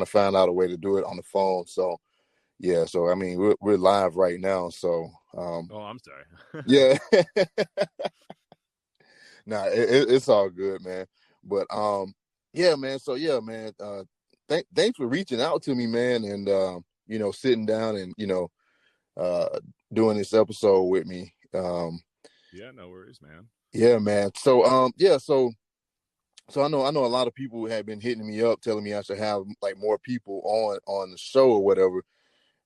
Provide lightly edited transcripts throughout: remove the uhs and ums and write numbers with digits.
of found out a way to do it on the phone. So yeah, so I mean we're live right now. So Oh, I'm sorry. yeah, nah, it's all good, man. But yeah, man. So yeah, man. Thanks for reaching out to me, man, and sitting down and doing this episode with me. Yeah, no worries, man. Yeah, man. So so I know a lot of people have been hitting me up telling me I should have like more people on the show or whatever.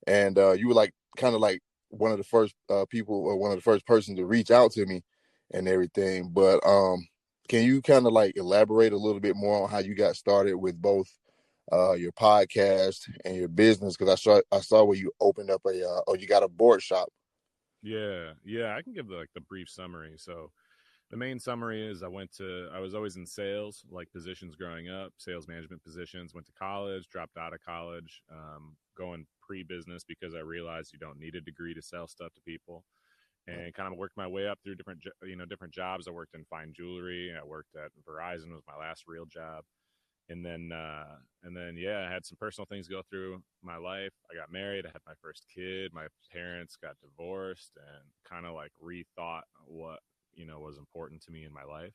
And you were like kind of like one of the first people or one of the first persons to reach out to me and everything. But can you kind of like elaborate a little bit more on how you got started with both your podcast and your business? Because I saw where you opened up or you got a board shop. Yeah, I can give the brief summary. So the main summary is I was always in sales, like positions growing up, sales management positions, went to college, dropped out of college, going pre-business because I realized you don't need a degree to sell stuff to people, and kind of worked my way up through different jobs. I worked in fine jewelry. I worked at Verizon, was my last real job. And then yeah, I had some personal things go through my life. I got married, I had my first kid, my parents got divorced, and kind of like rethought what was important to me in my life,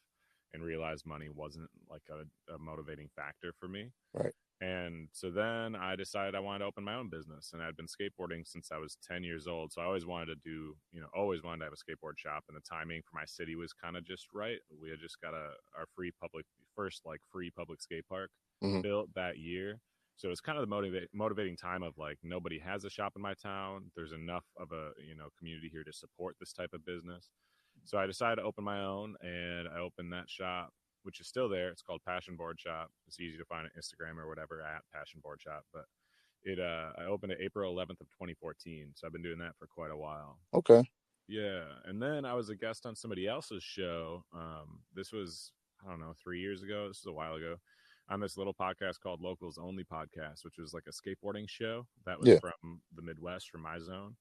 and realized money wasn't like a motivating factor for me. Right. And so then I decided I wanted to open my own business, and I'd been skateboarding since I was 10 years old. So I always wanted to always wanted to have a skateboard shop, and the timing for my city was kind of just right. We had just got our free public skate park Mm-hmm. built that year. So it's kind of the motivating time of like, nobody has a shop in my town. There's enough of a, community here to support this type of business. So I decided to open my own, and I opened that shop, which is still there. It's called Passion Board Shop. It's easy to find on Instagram or whatever at Passion Board Shop. But I opened it April 11th of 2014. So I've been doing that for quite a while. Okay. Yeah. And then I was a guest on somebody else's show. This was, I don't know, 3 years ago. This was a while ago, on this little podcast called Locals Only Podcast, which was like a skateboarding show that was Yeah. from the Midwest, from my zone.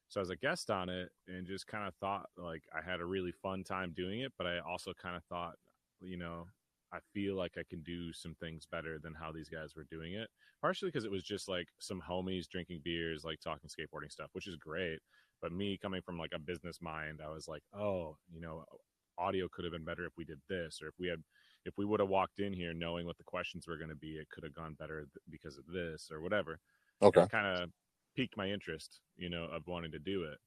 So I was a guest on it, and just kind of thought like I had a really fun time doing it, but I also kind of thought, I feel like I can do some things better than how these guys were doing it. Partially because it was just like some homies drinking beers, like talking skateboarding stuff, which is great. But me coming from like a business mind, I was like, oh, audio could have been better if we did this, or if we would have walked in here knowing what the questions were going to be, it could have gone better because of this or whatever. And Okay. it kind of piqued my interest, of wanting to do it.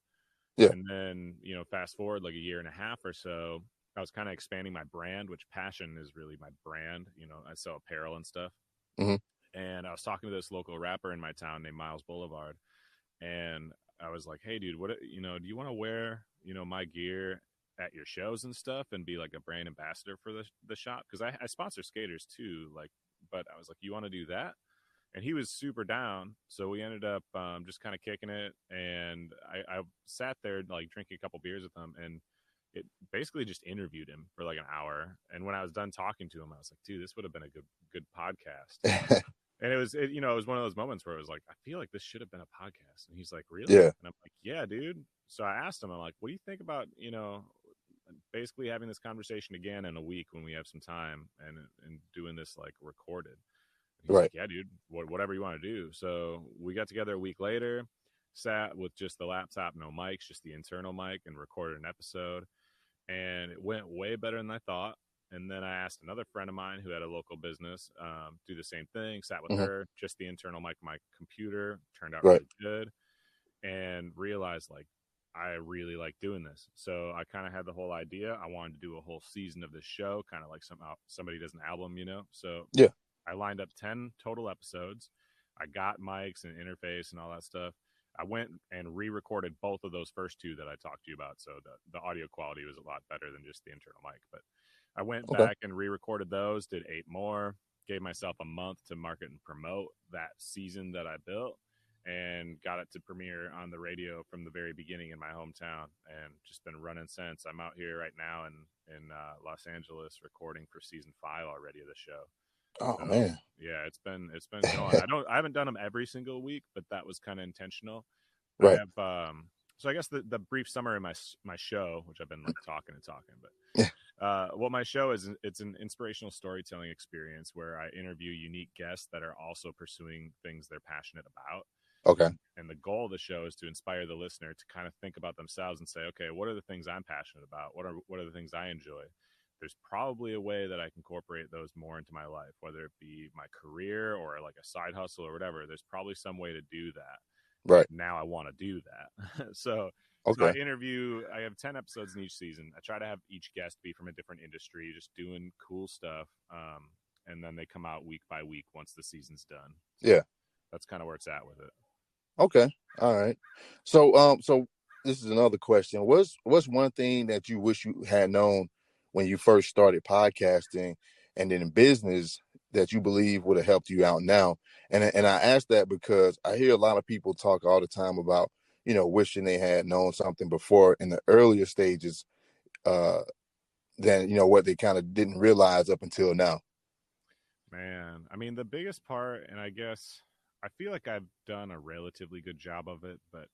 Yeah. And then, fast forward like a year and a half or so, I was kind of expanding my brand, which Passion is really my brand. I sell apparel and stuff. Mm-hmm. And I was talking to this local rapper in my town named Miles Boulevard. And I was like, hey, dude, do you want to wear, my gear at your shows and stuff and be like a brand ambassador for the shop? Because I sponsor skaters too. But I was like, you want to do that? And he was super down. So we ended up just kind of kicking it. And I sat there like drinking a couple beers with him, and it basically just interviewed him for like an hour. And when I was done talking to him, I was like, dude, this would have been a good podcast. And it was one of those moments where it was like, I feel like this should have been a podcast. And he's like, really? Yeah. And I'm like, yeah, dude. So I asked him, I'm like, what do you think about, basically having this conversation again in a week when we have some time, and doing this like recorded? He's Right. like, yeah, dude, whatever you want to do. So we got together a week later, sat with just the laptop, no mics, just the internal mic, and recorded an episode. And it went way better than I thought. And then I asked another friend of mine who had a local business do the same thing, sat with Mm-hmm. her, just the internal mic, my computer, turned out Right. really good, and realized like I really like doing this. So I kind of had the whole idea. I wanted to do a whole season of this show, kind of like somebody does an album, So Yeah. I lined up 10 total episodes. I got mics and interface and all that stuff. I went and re-recorded both of those first two that I talked to you about. So the audio quality was a lot better than just the internal mic. But I went Okay. back and re-recorded those, did 8 more, gave myself a month to market and promote that season that I built, and got it to premiere on the radio from the very beginning in my hometown, and just been running since. I'm out here right now in Los Angeles recording for season 5 already of the show. Oh So man. yeah, it's been going. I haven't done them every single week, but that was kind of intentional. I Right. have so I guess the brief summary of my show, which I've been like talking, but Well, my show is it's an inspirational storytelling experience where I interview unique guests that are also pursuing things they're passionate about. Okay. And the goal of the show is to inspire the listener to kind of think about themselves and say, okay, what are the things I'm passionate about? What are the things I enjoy? There's probably a way that I can incorporate those more into my life, whether it be my career or like a side hustle or whatever. There's probably some way to do that. And Right. now I want to do that. So I Okay. interview. I have 10 episodes in each season. I try to have each guest be from a different industry, just doing cool stuff. And then they come out week by week once the season's done. So Yeah. that's kind of where it's at with it. Okay. All right. So this is another question. What's one thing that you wish you had known when you first started podcasting and then in business that you believe would have helped you out now? And I ask that because I hear a lot of people talk all the time about, wishing they had known something before in the earlier stages, uh, than, what they kind of didn't realize up until now. Man, I mean, the biggest part, and I guess I feel like I've done a relatively good job of it, but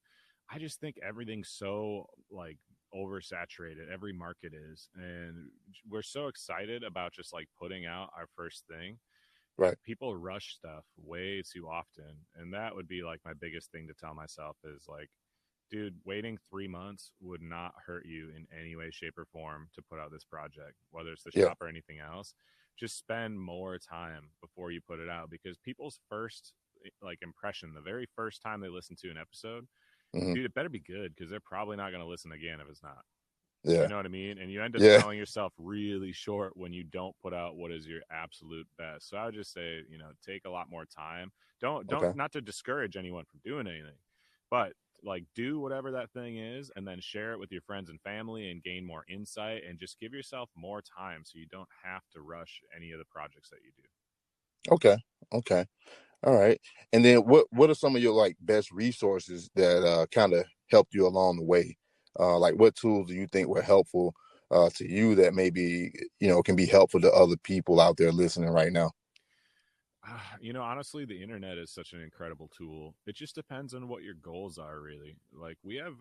I just think everything's so like oversaturated. Every market is, and we're so excited about just like putting out our first thing Right. that people rush stuff way too often. And that would be like my biggest thing to tell myself is like, dude, waiting 3 months would not hurt you in any way, shape, or form to put out this project, whether it's the Yeah. shop or anything else. Just spend more time before you put it out because people's first like impression, the very first time they listen to an episode, Hmm. dude, it better be good because they're probably not going to listen again if it's not. You Yeah. know what I mean? And you end up Yeah. selling yourself really short when you don't put out what is your absolute best. So I would just say, take a lot more time. Don't Okay. not to discourage anyone from doing anything, but like do whatever that thing is and then share it with your friends and family and gain more insight and just give yourself more time so you don't have to rush any of the projects that you do. Okay. Okay. All right. And then what are some of your like best resources that kind of helped you along the way? Like what tools do you think were helpful to you that maybe, can be helpful to other people out there listening right now? Honestly, the internet is such an incredible tool. It just depends on what your goals are, really. Like, we have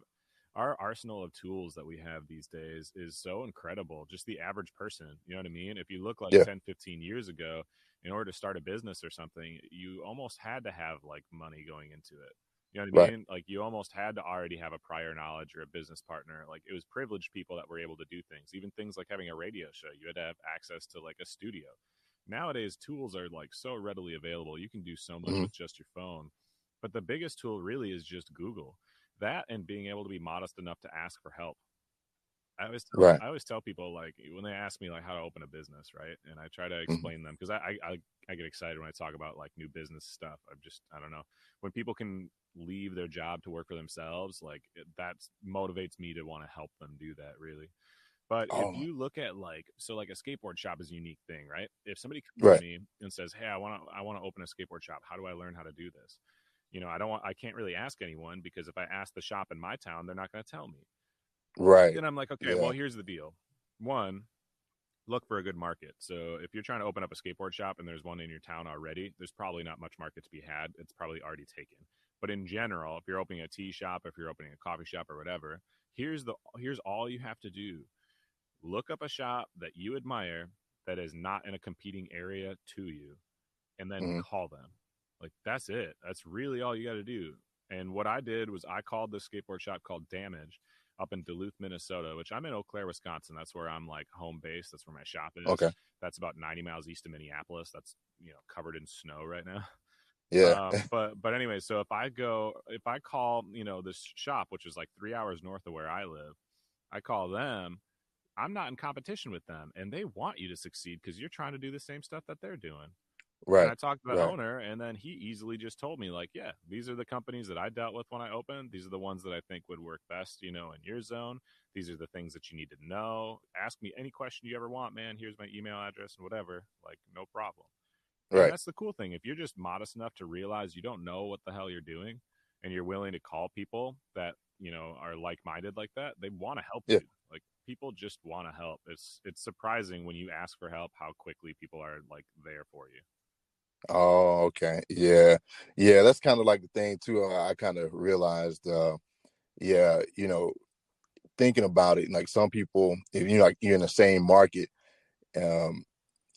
our arsenal of tools that we have these days is so incredible. Just the average person, you know what I mean? If you look like Yeah. 10, 15 years ago, in order to start a business or something, you almost had to have like money going into it. You know what I Right. mean? Like, you almost had to already have a prior knowledge or a business partner. Like, it was privileged people that were able to do things. Even things like having a radio show, you had to have access to like a studio. Nowadays tools are like so readily available. You can do so much Hmm. with just your phone. But the biggest tool really is just Google. That and being able to be modest enough to ask for help. Right. I always tell people like when they ask me like how to open a business, right? And I try to Hmm. explain them because I get excited when I talk about like new business stuff. I don't know, when people can leave their job to work for themselves, like that motivates me to want to help them do that really. But if Oh, you look at like a skateboard shop is a unique thing, right? If somebody comes to right. me and says, "Hey, I want to open a skateboard shop. How do I learn how to do this?" I can't really ask anyone because if I ask the shop in my town, they're not going to tell me. Right. Then I'm like, okay, well, Yeah. here's the deal. One, look for a good market. So if you're trying to open up a skateboard shop and there's one in your town already, there's probably not much market to be had. It's probably already taken. But in general, if you're opening a tea shop, if you're opening a coffee shop or whatever, here's all you have to do. Look up a shop that you admire that is not in a competing area to you and then Hmm. call them. Like that's it. That's really all you got to do. And what I did was I called this skateboard shop called Damage up in Duluth, Minnesota, which I'm in Eau Claire, Wisconsin. That's where I'm like home base. That's where my shop is. Okay. That's about 90 miles east of Minneapolis. That's covered in snow right now. Yeah. But anyway, so if I call this shop, which is like 3 hours north of where I live, I call them. I'm not in competition with them, and they want you to succeed because you're trying to do the same stuff that they're doing. And Right. I talked to the Right. owner, and then he easily just told me, like, yeah, these are the companies that I dealt with when I opened. These are the ones that I think would work best, in your zone. These are the things that you need to know. Ask me any question you ever want, man. Here's my email address and whatever. Like, no problem. And Right. that's the cool thing. If you're just modest enough to realize you don't know what the hell you're doing and you're willing to call people that, are like minded like that, they want to help Yeah. you. Like people just want to help. It's surprising when you ask for help how quickly people are like there for you. Oh, okay. Yeah. Yeah. That's kind of like the thing too. I kind of realized, yeah, thinking about it, like some people, if you like you're in the same market, um,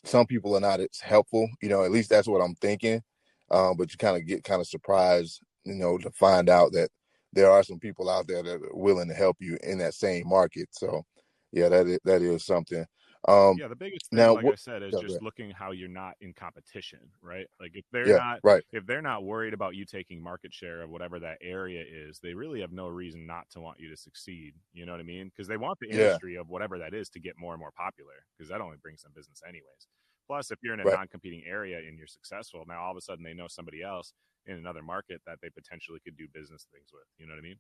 some people are not as helpful. At least that's what I'm thinking. But you kind of get kind of surprised, to find out that there are some people out there that are willing to help you in that same market. So, yeah, that is something. Um, Yeah, the biggest thing, now, like I what? said, is Yeah, go just ahead. looking how you're not in competition, right? Like Yeah, right, if they're not worried about you taking market share of whatever that area is, they really have no reason not to want you to succeed. You know what I mean? Because they want the yeah, industry of whatever that is to get more and more popular, because that only brings them business anyways. Plus, if you're in a right, non-competing area and you're successful, now all of a sudden they know somebody else in another market that they potentially could do business things with. You know what I mean?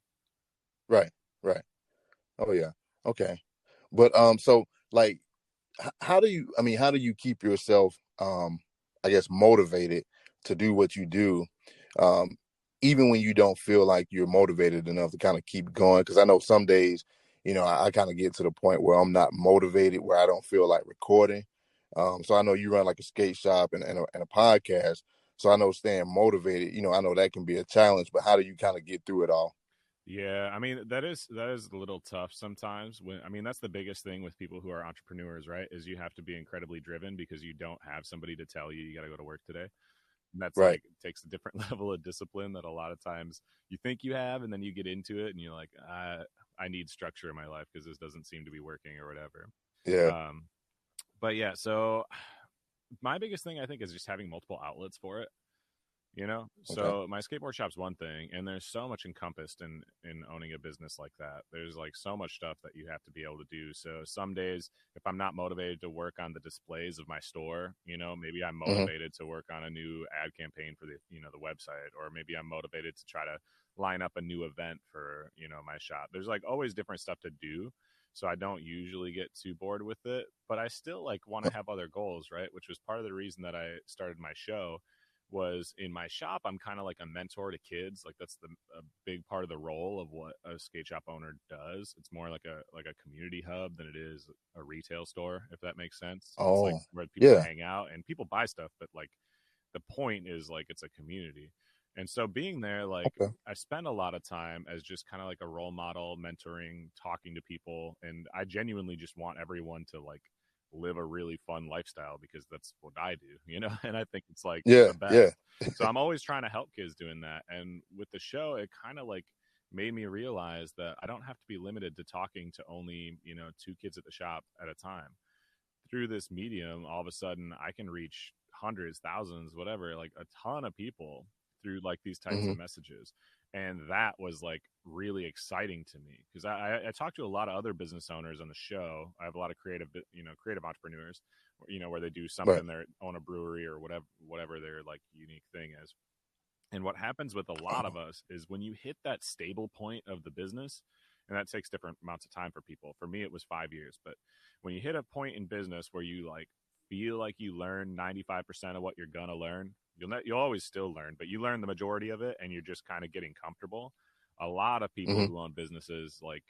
right, right. Oh yeah, okay. But so like, how do you? I mean, how do you keep yourself, I guess, motivated to do what you do, um, even when you don't feel like you're motivated enough to kind of keep going? Because I know some days, I kind of get to the point where I'm not motivated, where I don't feel like recording. So I know you run like a skate shop and a podcast. So I know staying motivated, I know that can be a challenge. But how do you kind of get through it all? Yeah, I mean that is a little tough sometimes. When I mean that's the biggest thing with people who are entrepreneurs, right? Is you have to be incredibly driven because you don't have somebody to tell you got to go to work today. And that's Right. like it takes a different level of discipline that a lot of times you think you have, and then you get into it and you're like, I need structure in my life because this doesn't seem to be working or whatever. Yeah. Um, but yeah, so my biggest thing I think is just having multiple outlets for it. Okay. So my skateboard shop's one thing, and there's so much encompassed in owning a business like that. There's like so much stuff that you have to be able to do. So some days if I'm not motivated to work on the displays of my store, maybe I'm Hmm. motivated to work on a new ad campaign for the website, or maybe I'm motivated to try to line up a new event for my shop. There's like always different stuff to do, so I don't usually get too bored with it, but I still like want to have other goals, right? Which was part of the reason that I started my show. Was in my shop, I'm kind of like a mentor to kids. Like that's a big part of the role of what a skate shop owner does. It's more like a community hub than it is a retail store, if that makes sense. It's like Oh, where people yeah. hang out and people buy stuff, but like the point is like it's a community. And so being there, like Okay. I spend a lot of time as just kind of like a role model, mentoring, talking to people, and I genuinely just want everyone to like live a really fun lifestyle because that's what I do. And I think it's like Yeah. the Yeah. best. So I'm always trying to help kids doing that. And with the show, it kind of like made me realize that I don't have to be limited to talking to only, two kids at the shop at a time. Through this medium, all of a sudden I can reach hundreds, thousands, whatever, like a ton of people through like these types Hmm. of messages. And that was like really exciting to me because I talked to a lot of other business owners on the show. I have a lot of creative entrepreneurs, where they do Right. something, they own a brewery or whatever their like unique thing is. And what happens with a lot of Oh. us is when you hit that stable point of the business, and that takes different amounts of time for people. For me, it was 5 years. But when you hit a point in business where you like feel like you learn 95% of what you're gonna learn, you'll always still learn, but you learn the majority of it, and you're just kind of getting comfortable. A lot of people Hmm. who own businesses like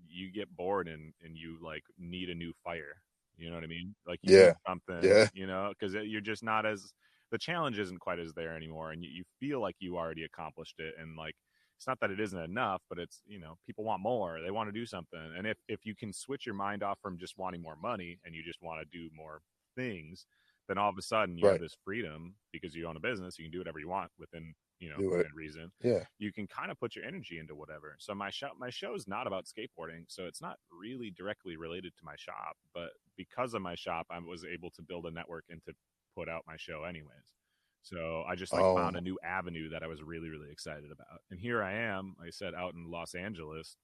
you get bored and you like need a new fire. You know what I mean? Like you need Yeah. something, Yeah. because you're just not as the challenge isn't quite as there anymore, and you feel like you already accomplished it, and like it's not that it isn't enough, but it's people want more, they want to do something, and if you can switch your mind off from just wanting more money and you just want to do more things, then all of a sudden you have Right. this freedom because you own a business, you can do whatever you want within Do it. within reason. Yeah. You can kind of put your energy into whatever. So my show is not about skateboarding, so it's not really directly related to my shop, but because of my shop I was able to build a network and to put out my show anyways. So I just like found Oh. a new avenue that I was really, really excited about. And here I am, like I said, out in Los Angeles,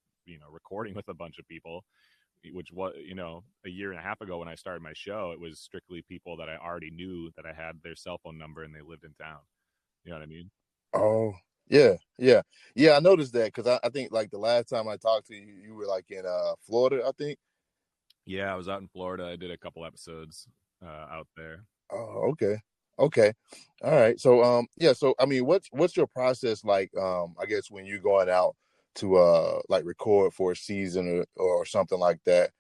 recording with a bunch of people, which was, a year and a half ago when I started my show, it was strictly people that I already knew that I had their cell phone number and they lived in town. You know what I mean? Oh. Yeah. Yeah. Yeah. I noticed that because I think like the last time I talked to you, you were like in Florida, I think. Yeah, I was out in Florida. I did a couple episodes out there. Oh, okay. Okay. All right. So yeah, so I mean what's your process like I guess when you're going out to like record for a season or something like that?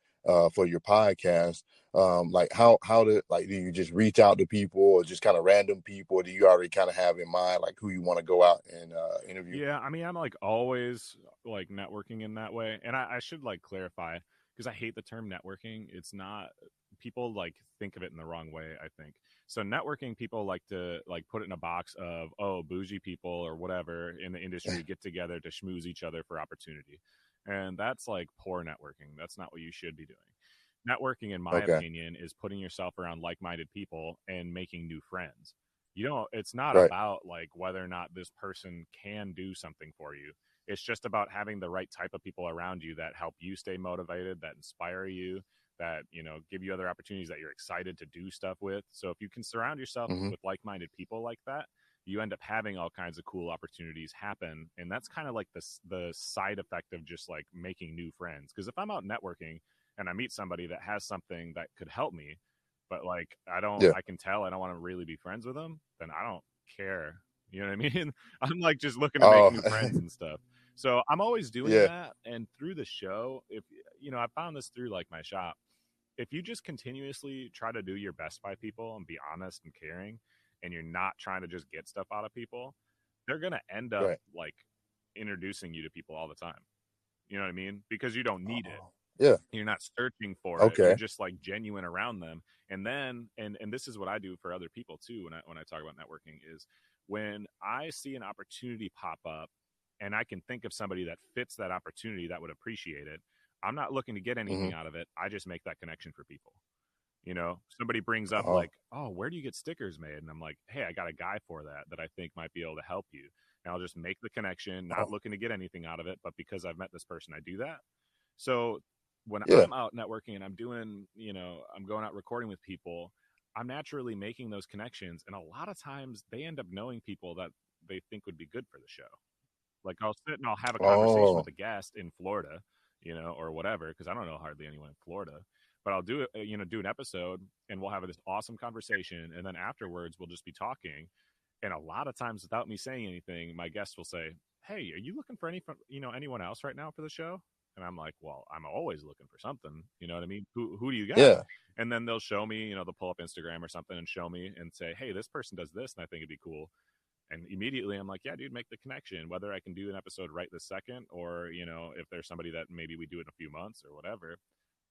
for your podcast. Like how to like do you just reach out to people or just kind of random people? Or do you already kind of have in mind like who you want to go out and interview? Yeah, I mean, I'm like always like networking in that way, and I should like clarify because I hate the term networking. It's not people like think of it in the wrong way. I think so. Networking people like to like put it in a box of oh bougie people or whatever in the industry get together to schmooze each other for opportunity, and that's like poor networking. That's not what you should be doing. Networking, in my Okay, opinion, is putting yourself around like-minded people and making new friends. You know, it's not right. about like whether or not this person can do something for you. It's just about having the right type of people around you that help you stay motivated, that inspire you, that, you know, give you other opportunities that you're excited to do stuff with. So if you can surround yourself Hmm. with like-minded people like that, you end up having all kinds of cool opportunities happen. And that's kind of like the side effect of just like making new friends. Because if I'm out networking and I meet somebody that has something that could help me, but like Yeah. I can tell I don't want to really be friends with them, then I don't care. You know what I mean? I'm like just looking to make Oh, new friends and stuff. So I'm always doing yeah. that. And through the show, if you know, I found this through like my shop. If you just continuously try to do your best by people and be honest and caring, and you're not trying to just get stuff out of people, they're gonna end up Right. like introducing you to people all the time. You know what I mean? Because you don't need it, Oh, yeah. you're not searching for it, you're Okay. just like genuine around them. And then and this is what I do for other people too when I talk about networking is when I see an opportunity pop up and I can think of somebody that fits that opportunity that would appreciate it, I'm not looking to get Hmm. anything out of it, I just make that connection for people. You know, somebody brings up Oh, like, oh, where do you get stickers made? And I'm like, hey, I got a guy for that I think might be able to help you. And I'll just make the connection, not oh, looking to get anything out of it, but because I've met this person, I do that. So when yeah. I'm out networking and I'm doing, you know, I'm going out recording with people, I'm naturally making those connections. And a lot of times they end up knowing people that they think would be good for the show. Like I'll sit and I'll have a conversation with Oh, a guest in Florida, you know, or whatever, because I don't know hardly anyone in Florida. But I'll do it, you know, do an episode and we'll have this awesome conversation. And then afterwards, we'll just be talking. And a lot of times, without me saying anything, my guest will say, "Hey, are you looking for any, you know, anyone else right now for the show?" And I'm like, "Well, I'm always looking for something. You know what I mean? Who do you got?" yeah. And then they'll show me, you know, they'll pull up Instagram or something and show me and say, "Hey, this person does this, and I think it'd be cool." And immediately I'm like, yeah, dude, make the connection. Whether I can do an episode right this second, or you know, if there's somebody that maybe we do it in a few months or whatever.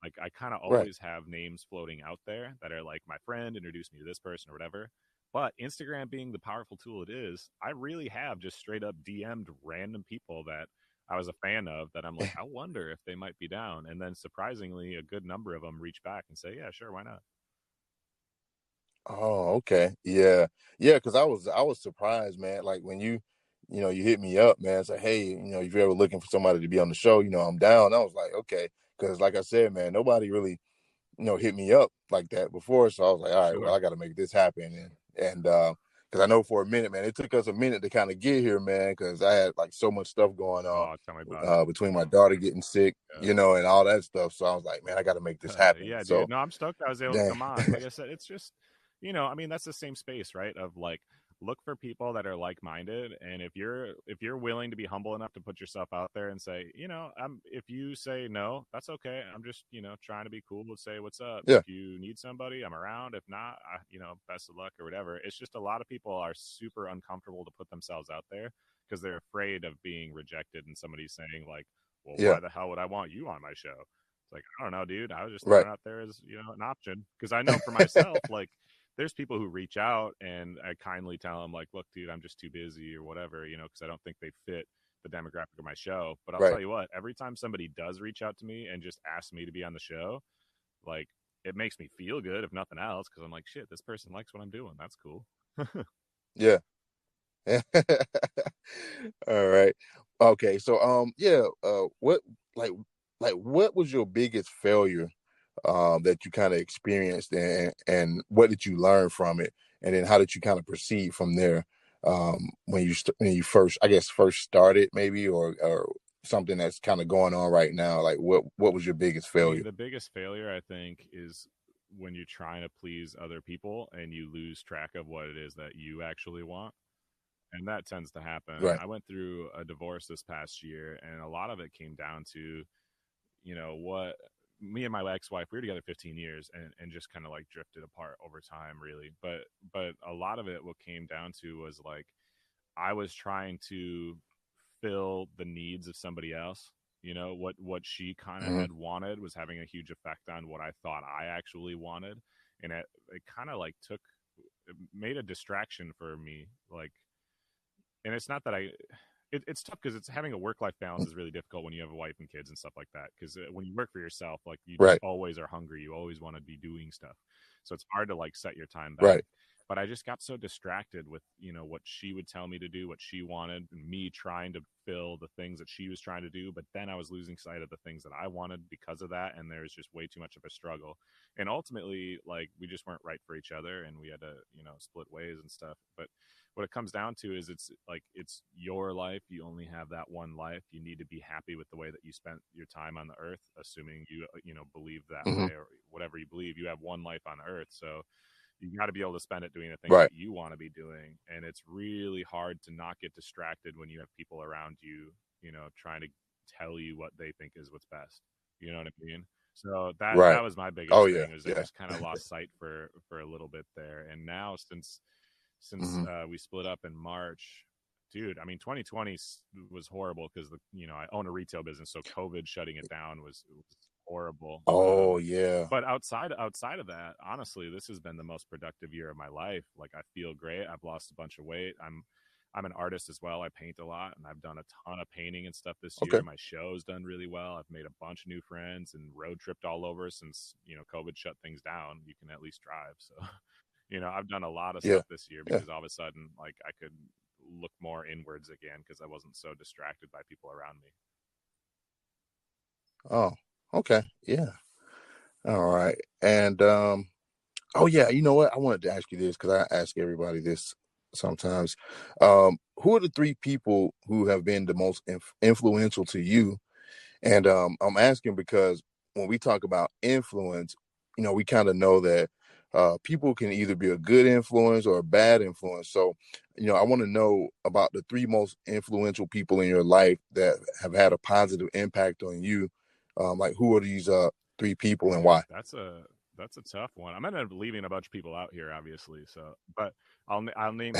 Like I kind of Right. always have names floating out there that are like my friend introduced me to this person or whatever. But Instagram being the powerful tool it is, I really have just straight up DM'd random people that I was a fan of that I'm like, I wonder if they might be down. And then surprisingly, a good number of them reach back and say, yeah, sure, why not? Oh, okay. Yeah. Yeah, because I was surprised, man. Like when you hit me up, man, say, hey, if you're ever looking for somebody to be on the show, I'm down. I was like, okay. Because like I said, man, nobody really, hit me up like that before. So I was like, all right, well, Sure. I gotta make this happen. And because I know for a minute, man, it took us a minute to kind of get here, man, because I had like so much stuff going on Oh, tell me about it. between my daughter getting sick, Yeah. and all that stuff. So I was like, man, I gotta make this happen. Yeah, dude. So No, I'm stoked I was able to dang. come on. Like I said, it's just, you know, I mean, that's the same space, right? Of like, look for people that are like-minded, and if you're willing to be humble enough to put yourself out there and say, you know, if you say no, that's okay. I'm just, you know, trying to be cool. Let's say what's up. Yeah, If you need somebody, I'm around. If not, you know, best of luck or whatever. It's just a lot of people are super uncomfortable to put themselves out there because they're afraid of being rejected and somebody saying like, well, yeah, why the hell would I want you on my show? It's like, I don't know, dude. I was just throwing right. it out there as, you know, an option. Because I know for myself, like, there's people who reach out and I kindly tell them, like, look, dude, I'm just too busy or whatever, you know, because I don't think they fit the demographic of my show. But I'll Right. tell you what, every time somebody does reach out to me and just ask me to be on the show, like, it makes me feel good, if nothing else, because I'm like, shit, this person likes what I'm doing. That's cool. Yeah. All right. Okay. So yeah, what like what was your biggest failure that you kind of experienced, and what did you learn from it? And then how did you kind of proceed from there when when you first, I guess, first started, maybe, or something that's kind of going on right now? Like what was your biggest I mean, failure? the biggest failure, I think, is when you're trying to please other people and you lose track of what it is that you actually want. And that tends to happen. Right. I went through a divorce this past year, and a lot of it came down to, you know, what me and my ex-wife, we were together 15 years, and just kind of like drifted apart over time, really. But a lot of it, what came down to was like I was trying to fill the needs of somebody else. You know, what she kind of Hmm. had wanted was having a huge effect on what I thought I actually wanted, and it kind of like took it made a distraction for me. Like, and it's not that it's tough because it's having a work life balance is really difficult when you have a wife and kids and stuff like that. Because when you work for yourself, like you just Right. always are hungry. You always want to be doing stuff, so it's hard to like set your time back. Right. But I just got so distracted with what she would tell me to do, what she wanted, and me trying to fill the things that she was trying to do. But then I was losing sight of the things that I wanted because of that, and there was just way too much of a struggle. And ultimately, like we just weren't right for each other, and we had to split ways and stuff. But what it comes down to is it's like it's your life. You only have that one life. You need to be happy with the way that you spent your time on the earth, assuming you believe that Hmm. way or whatever you believe. You have one life on earth, so you got to be able to spend it doing the things Right. that you want to be doing. And it's really hard to not get distracted when you have people around you, trying to tell you what they think is what's best. You know what I mean? So that Right. was my Oh biggest yeah. thing, is I Yeah. just kind of lost sight for a little bit there. And now since Hmm. we split up in March, dude, I mean, 2020 was horrible because I own a retail business, so COVID shutting it down was horrible. Oh yeah. But outside of that, honestly, this has been the most productive year of my life. Like I feel great. I've lost a bunch of weight. I'm an artist as well. I paint a lot, and I've done a ton of painting and stuff this Okay. year. My show's done really well. I've made a bunch of new friends and road tripped all over since COVID shut things down. You can at least drive, so I've done a lot of Yeah. stuff this year Yeah. because all of a sudden, like I could look more inwards again because I wasn't so distracted by people around me. Oh. Okay. Yeah. All right. And oh yeah, you know what? I wanted to ask you this because I ask everybody this sometimes. Who are the three people who have been the most influential to you? And I'm asking because when we talk about influence, we kind of know that people can either be a good influence or a bad influence. So, I want to know about the three most influential people in your life that have had a positive impact on you. Like, who are these three people and why? That's a tough one. I'm gonna end up leaving a bunch of people out here, obviously. So, but I'll name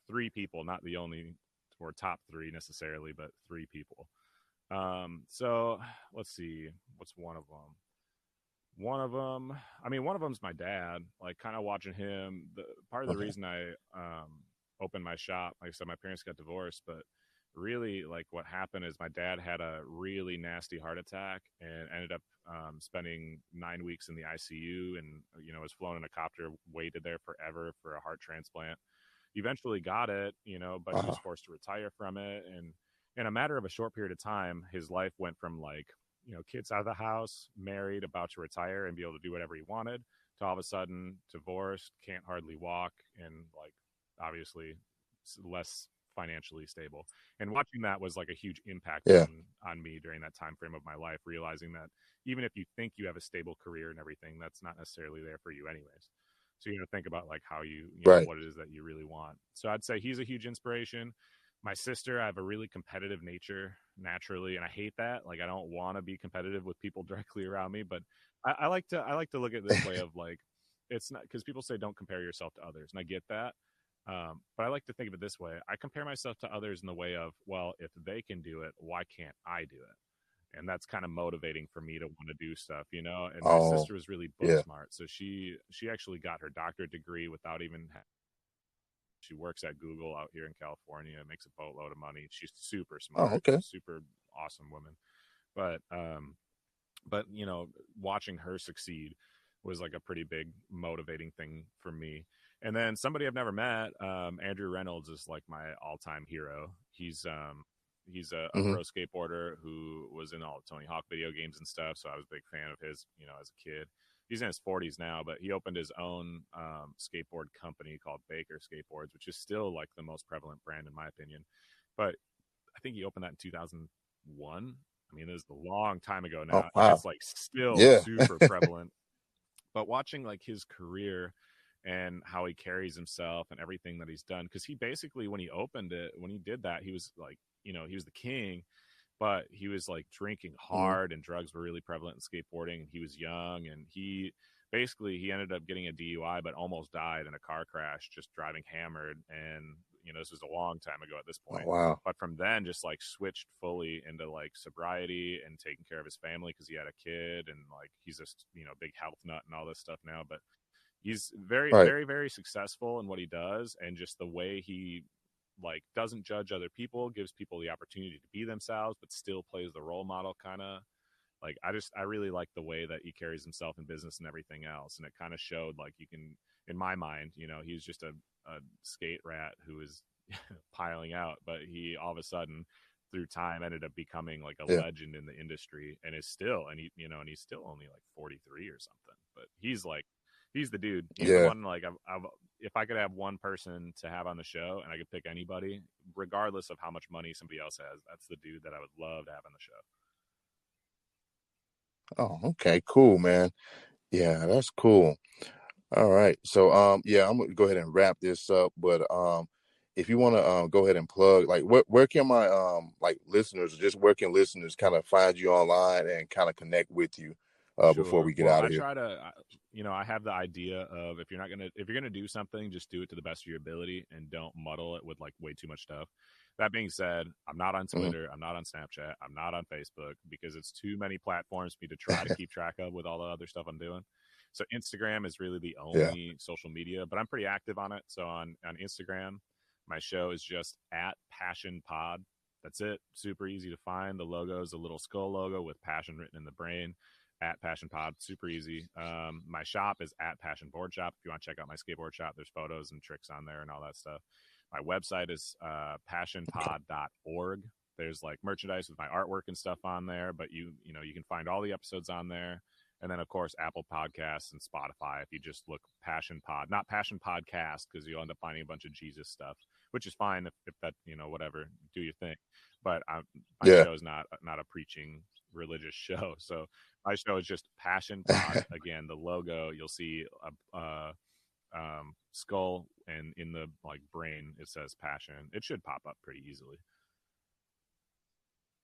three people, not the only or top three necessarily, but three people. So let's see, what's one of them? One of them, I mean, one of them's my dad. Like, kind of watching him. Part of the Okay. reason I opened my shop, like I said, my parents got divorced, but really, like, what happened is my dad had a really nasty heart attack and ended up spending 9 weeks in the ICU, and was flown in a copter, waited there forever for a heart transplant. Eventually got it, but he Uh-huh. was forced to retire from it, and in a matter of a short period of time, his life went from like kids out of the house, married, about to retire and be able to do whatever he wanted, to all of a sudden divorced, can't hardly walk, and like obviously less financially stable. And watching that was like a huge impact Yeah. on me during that time frame of my life, realizing that even if you think you have a stable career and everything, that's not necessarily there for you anyways. So you got to think about like how Right. what it is that you really want. So I'd say he's a huge inspiration. My sister, I have a really competitive nature naturally, and I hate that. Like, I don't want to be competitive with people directly around me, but I like to look at it this way of like, it's not because people say don't compare yourself to others, and I get that. But I like to think of it this way: I compare myself to others in the way of, well, if they can do it, why can't I do it? And that's kind of motivating for me to want to do stuff. And my Oh, sister was really book yeah. smart, so she actually got her doctorate degree without even she works at Google out here in California, makes a boatload of money. She's super Oh, smart, okay. super awesome woman. But watching her succeed was like a pretty big motivating thing for me. And then somebody I've never met, Andrew Reynolds, is like my all-time hero. He's a Hmm. pro skateboarder who was in all the Tony Hawk video games and stuff. So I was a big fan of his, as a kid. He's in his 40s now, but he opened his own skateboard company called Baker Skateboards, which is still like the most prevalent brand in my opinion. But I think he opened that in 2001. I mean, this is a long time ago Oh, now, and wow. it's like still Yeah. super prevalent. But watching like his career and how he carries himself and everything that he's done, because he basically, when he opened it, when he did that, he was like, he was the king. but he was like drinking Mhm. hard and drugs were really prevalent in skateboarding. And he was young, and he ended up getting a DUI, but almost died in a car crash just driving hammered. And this was a long time ago at this Oh, point. wow. But from then, just like switched fully into like sobriety and taking care of his family because he had a kid, and like he's a big health nut and all this stuff now. But he's very, Right. very, very successful in what he does, and just the way he like doesn't judge other people, gives people the opportunity to be themselves, but still plays the role model kind of. Like I really like the way that he carries himself in business and everything else, and it kind of showed like you can, in my mind, he's just a skate rat who is piling out, but he all of a sudden through time ended up becoming like a Yeah. legend in the industry, and is still, and he's still only like 43 or something, but he's the dude. He's the Yeah. one, like if I could have one person to have on the show and I could pick anybody, regardless of how much money somebody else has, that's the dude that I would love to have on the show. Oh, okay. Cool, man. Yeah, that's cool. All right. So yeah, I'm gonna go ahead and wrap this up. But if you want to go ahead and plug, like where can my like listeners, just where can listeners kind of find you online and kind of connect with you before Sure. we get Well, out I of here? try to, I have the idea of if you're gonna do something, just do it to the best of your ability and don't muddle it with like way too much stuff. That being said, I'm not on Hmm. Twitter, I'm not on Snapchat, I'm not on Facebook because it's too many platforms for me to try to keep track of with all the other stuff I'm doing. So Instagram is really the Yeah. only social media, but I'm pretty active on it. So on Instagram, my show is just at Passion Pod. That's it. Super easy to find. The logo is a little skull logo with passion written in the brain at Passion Pod. Super easy. My shop is at Passion Board Shop. If you want to check out my skateboard shop, there's photos and tricks on there and all that stuff. My website is passionpod.org. There's like merchandise with my artwork and stuff on there, but you can find all the episodes on there. And then of course Apple Podcasts and Spotify. If you just look Passion Pod, not Passion Podcast, because you'll end up finding a bunch of Jesus stuff, which is fine if that whatever, do your thing. But my Yeah. show is not a preaching religious show, so my show is just Passion Pod. Again, the logo, you'll see a skull, and in the like brain it says passion. It should pop up pretty easily.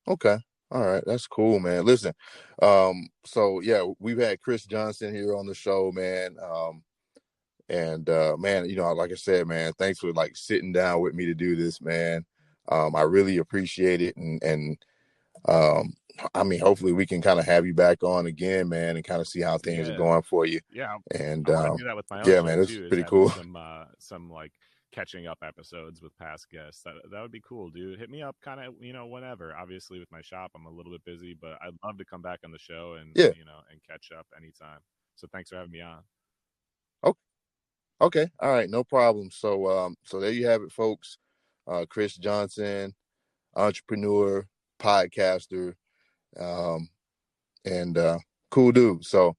Okay. All right. That's cool, man. Listen, so yeah, we've had Chris Johnson here on the show, man. And man, like I said, man, thanks for like sitting down with me to do this, man. I really appreciate it. And um, I mean, hopefully we can kind of have you back on again, man, and kind of see how things are Yeah, going for you. yeah, And I want to do that with my own yeah, show man, it's too, is pretty having cool. some like catching up episodes with past guests. That would be cool, dude. Hit me up kind of, whenever. Obviously with my shop I'm a little bit busy, but I'd love to come back on the show and Yeah. and catch up anytime. So thanks for having me on. Okay. Okay. All right. No problem. So there you have it, folks. Chris Johnson, entrepreneur, podcaster, um, and cool dude. So,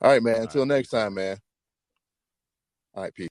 all right, man. All right, Until next peace time, out. man. All right, peace.